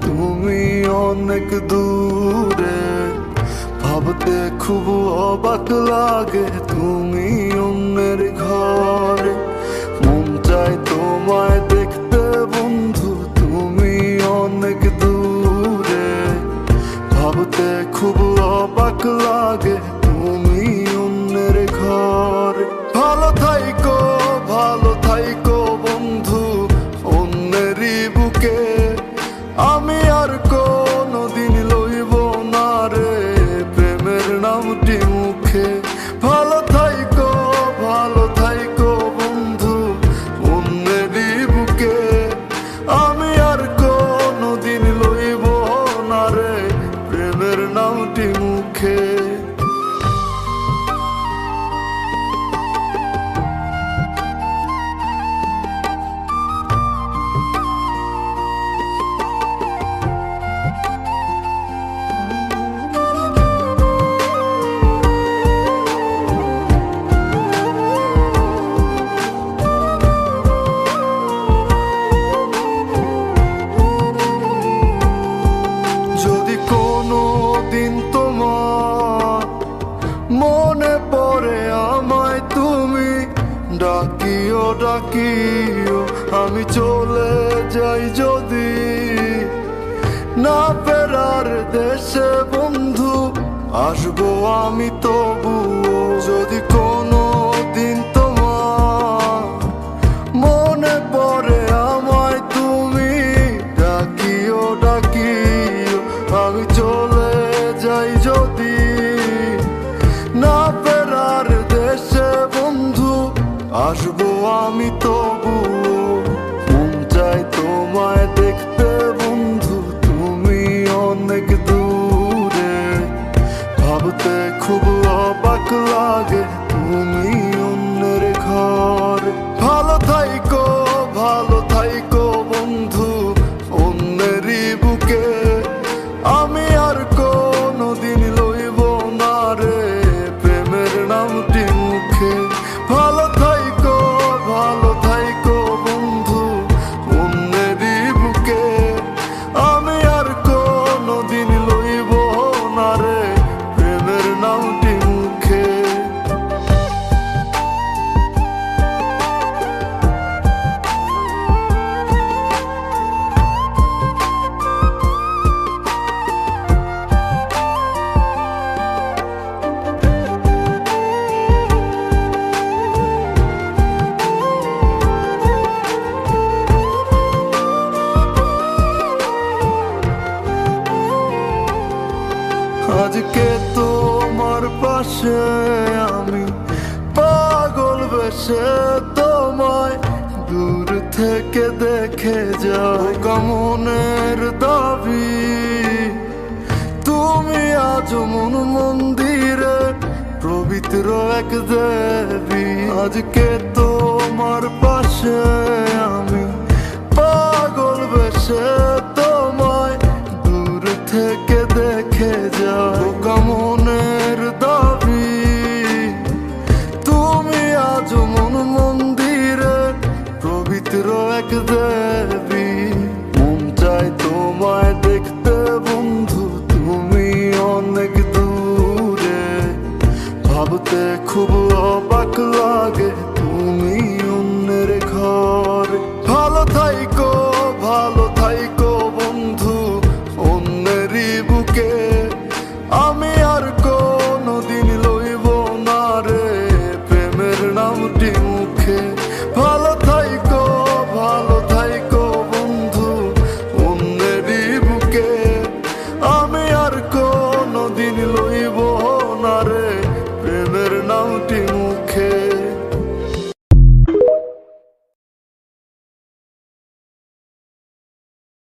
তুমি অনেক দূরে, ভাবতে খুব অবাক লাগে তুমি অন্যের ঘরে। মন চায় তোমায় দেখতে বন্ধু, তুমি অনেক দূরে, ভাবতে খুব অবাক লাগে তুমি অন্যের ঘরে। ভালো থাইকো বন্ধু অন্যেরই বুকে, আমি আর কোনদিন লইব না রে প্রেমের নামটি মুখে। ভালো থাইকো বন্ধু অন্যেরই বুকে, আমি আর কোনদিন লইব না রে প্রেমের নামটি মুখে। যদি কোনো দিন তোমার মনে পড়ে আমায় তুমি ডাকিও, আমি চলে যাই যদি না ফেরার দেশে বন্ধু, আসবো আমি তবুও। যদি কোনো দিন তোমার মনে পড়ে আমায় তুমি ডাকিও, আমি চলে যাই যদি না ফেরার দেশে বন্ধু, আসবো আমি তবুও। মন চায় তোমায় দেখতে বন্ধু, তুমি অনেক দূরে, ভাবতে খুব অবাক লাগে তুমি অন্যের ঘরে। ভালো থাইকো বন্ধু অন্যেরই বুকে, আমি আর কোনদিন লইব না রে প্রেমের নামটি মুখে। ভালো থাইকো বন্ধু অন্যেরই বুকে, আমি আর কোনদিন লইব না রে প্রেমের নামটি মুখে। আজকে তোমার পাশে আমি পাগল বেশে তোমায় দূর থেকে দেখে যাই। মনের দাবি তুমি আজ মন মন্দিরে পবিত্র এক দেবী। আজকে তোমার পাশে আমি পাগল বেশে